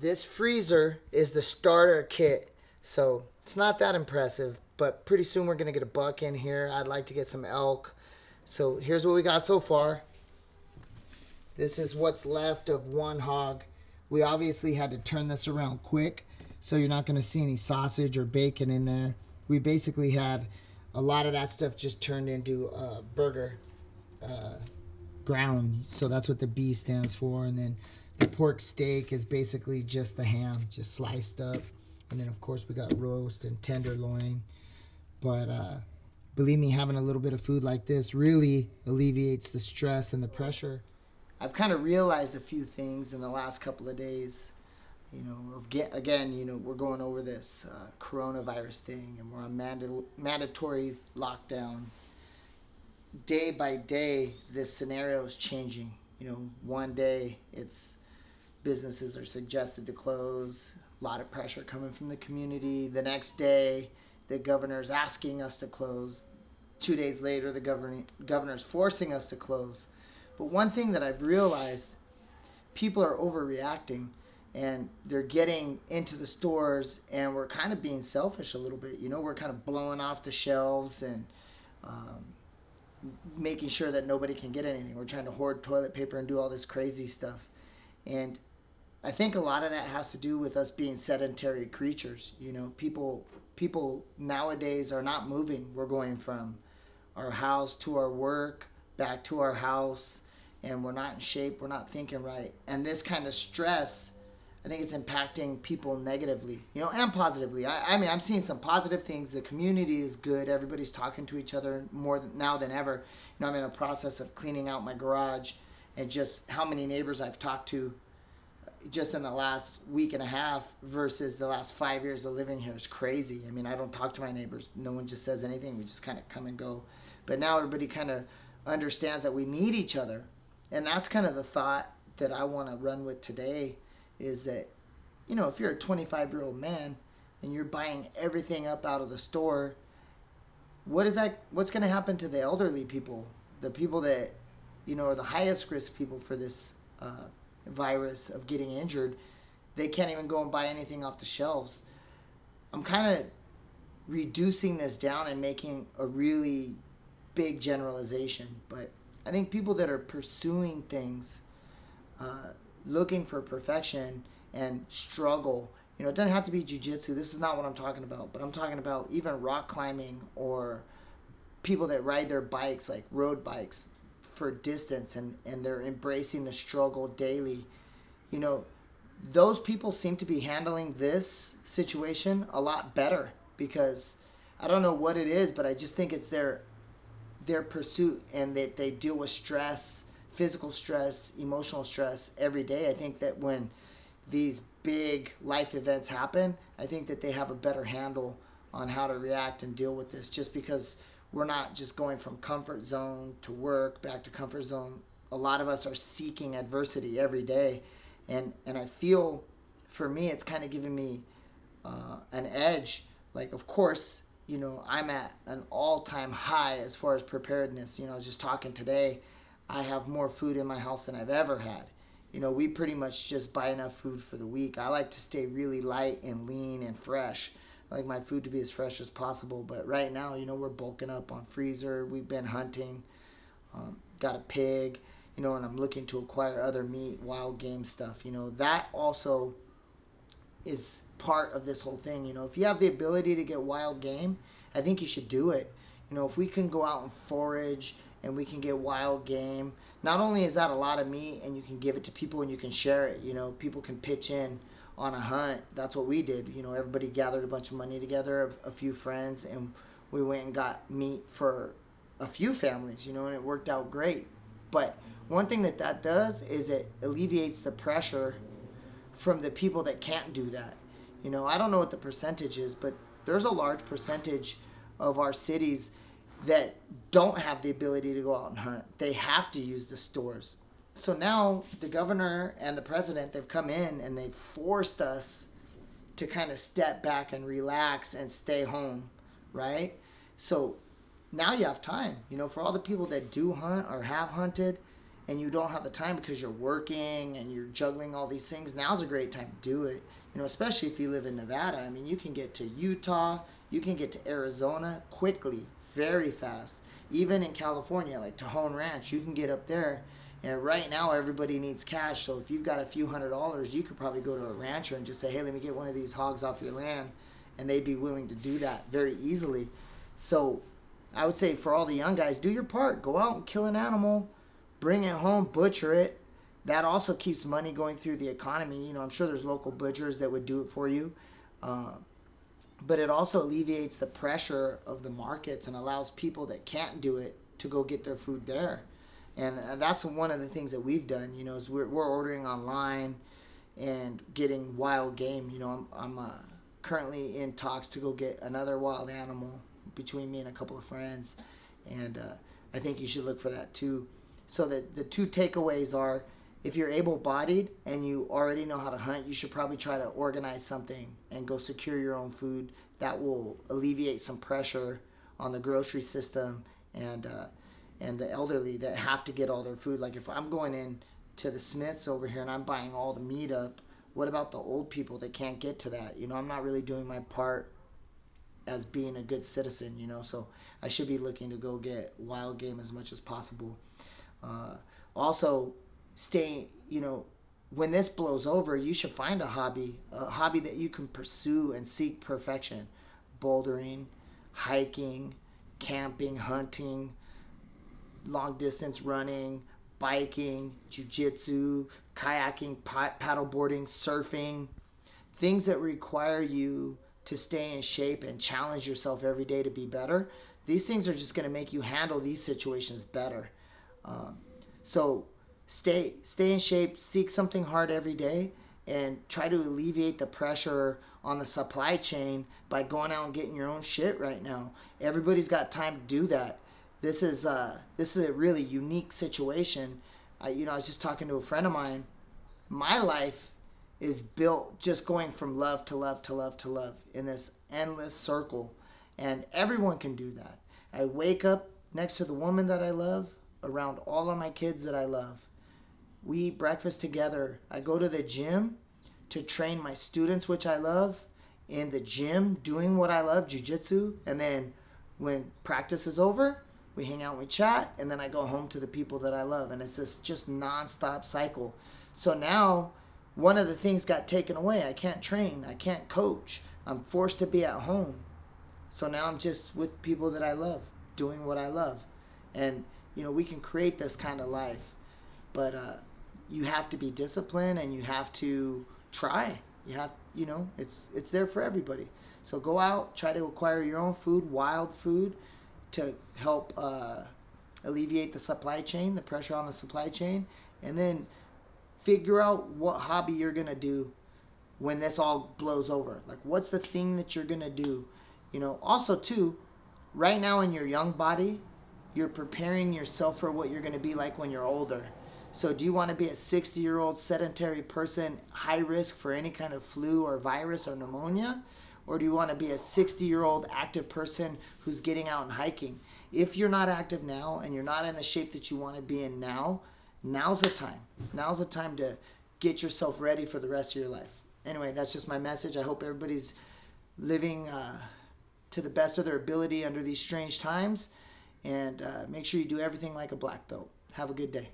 This freezer is the starter kit. So it's not that impressive, but pretty soon we're going to get a buck in here. I'd like to get some elk. So here's what we got so far. This is what's left of one hog. We obviously had to turn this around quick, so you're not going to see any sausage or bacon in there. We basically had a lot of that stuff just turned into burger ground. So that's what the B stands for. And then the pork steak is basically just the ham, just sliced up. And then, of course, we got roast and tenderloin. But believe me, having a little bit of food like this really alleviates the stress and the pressure. I've kind of realized a few things in the last couple of days. Again, we're going over this coronavirus thing, and we're on mandatory lockdown. Day by day, this scenario is changing. One day it's businesses are suggested to close, a lot of pressure coming from the community. The next day, the governor's asking us to close. 2 days later, the governor's forcing us to close. But one thing that I've realized, people are overreacting, and they're getting into the stores, and we're kind of being selfish a little bit. We're kind of blowing off the shelves and making sure that nobody can get anything. We're trying to hoard toilet paper and do all this crazy stuff. And I think a lot of that has to do with us being sedentary creatures. People nowadays are not moving. We're going from our house to our work, back to our house, and we're not in shape. We're not thinking right. And this kind of stress, I think it's impacting people negatively, and positively. I mean, I'm seeing some positive things. The community is good. Everybody's talking to each other more now than ever. I'm in a process of cleaning out my garage, and just how many neighbors I've talked to just in the last week and a half versus the last 5 years of living here is crazy. I mean, I don't talk to my neighbors. No one just says anything. We just kind of come and go. But now everybody kind of understands that we need each other. And that's kind of the thought that I want to run with today, is that, if you're a 25-year-old man and you're buying everything up out of the store, what's going to happen to the elderly people, the people that, are the highest risk people for this virus of getting injured? They can't even go and buy anything off the shelves. I'm kind of reducing this down and making a really big generalization, but I think people that are pursuing things, looking for perfection and struggle, it doesn't have to be jiu-jitsu. This is not what I'm talking about, but I'm talking about even rock climbing, or people that ride their bikes, like road bikes, for distance, and they're embracing the struggle daily. Those people seem to be handling this situation a lot better, because I don't know what it is, but I just think it's their pursuit, and that they deal with stress, physical stress, emotional stress every day. I think that when these big life events happen, I think that they have a better handle on how to react and deal with this, just because we're not just going from comfort zone to work, back to comfort zone. A lot of us are seeking adversity every day. And I feel, for me, it's kind of giving me an edge. Like, of course, I'm at an all-time high as far as preparedness. I was just talking today, I have more food in my house than I've ever had. We pretty much just buy enough food for the week. I like to stay really light and lean and fresh. I like my food to be as fresh as possible. But right now, we're bulking up on freezer. We've been hunting, got a pig, and I'm looking to acquire other meat, wild game stuff. That also is part of this whole thing. If you have the ability to get wild game, I think you should do it. If we can go out and forage and we can get wild game, not only is that a lot of meat, and you can give it to people and you can share it. People can pitch in on a hunt. That's what we did. Everybody gathered a bunch of money together, a few friends, and we went and got meat for a few families, and it worked out great. But one thing that does is it alleviates the pressure from the people that can't do that. I don't know what the percentage is, but there's a large percentage of our cities that don't have the ability to go out and hunt. They have to use the stores. So now the governor and the president, they've come in and they've forced us to kind of step back and relax and stay home, right? So now you have time, for all the people that do hunt or have hunted, and you don't have the time because you're working and you're juggling all these things, now's a great time to do it. Especially if you live in Nevada. I mean, you can get to Utah, you can get to Arizona quickly, very fast. Even in California, like Toehold Ranch, you can get up there. And right now, everybody needs cash. So if you've got a few $100s, you could probably go to a rancher and just say, hey, let me get one of these hogs off your land. And they'd be willing to do that very easily. So I would say for all the young guys, do your part. Go out and kill an animal, bring it home, butcher it. That also keeps money going through the economy. I'm sure there's local butchers that would do it for you. But it also alleviates the pressure of the markets and allows people that can't do it to go get their food there. And that's one of the things that we've done, is we're ordering online and getting wild game. I'm currently in talks to go get another wild animal between me and a couple of friends. And I think you should look for that too. So the two takeaways are, if you're able-bodied and you already know how to hunt, you should probably try to organize something and go secure your own food. That will alleviate some pressure on the grocery system and the elderly that have to get all their food. Like if I'm going in to the Smiths over here and I'm buying all the meat up, what about the old people that can't get to that? I'm not really doing my part as being a good citizen, so I should be looking to go get wild game as much as possible. Also, stay, when this blows over, you should find a hobby that you can pursue and seek perfection. Bouldering, hiking, camping, hunting, long distance running, biking, jiu-jitsu, kayaking, paddleboarding, surfing. Things that require you to stay in shape and challenge yourself every day to be better. These things are just going to make you handle these situations better. So stay in shape, seek something hard every day, and try to alleviate the pressure on the supply chain by going out and getting your own shit right now. Everybody's got time to do that. This is a really unique situation. I was just talking to a friend of mine. My life is built just going from love to love to love to love in this endless circle, and everyone can do that. I wake up next to the woman that I love, around all of my kids that I love. We eat breakfast together. I go to the gym to train my students, which I love, in the gym doing what I love, jiu-jitsu. And then when practice is over, we hang out and we chat, and then I go home to the people that I love. And it's this just non-stop cycle. So now one of the things got taken away. I can't train. I can't coach. I'm forced to be at home. So now I'm just with people that I love, doing what I love. And, we can create this kind of life. But you have to be disciplined and you have to try. You have, it's there for everybody. So go out, try to acquire your own food, wild food, to help alleviate the supply chain, the pressure on the supply chain, and then figure out what hobby you're going to do when this all blows over. Like, what's the thing that you're going to do? Also, too, right now in your young body, you're preparing yourself for what you're going to be like when you're older. So do you want to be a 60-year-old sedentary person, high risk for any kind of flu or virus or pneumonia? Or do you want to be a 60-year-old active person who's getting out and hiking? If you're not active now and you're not in the shape that you want to be in now, now's the time. Now's the time to get yourself ready for the rest of your life. Anyway, that's just my message. I hope everybody's living to the best of their ability under these strange times. And make sure you do everything like a black belt. Have a good day.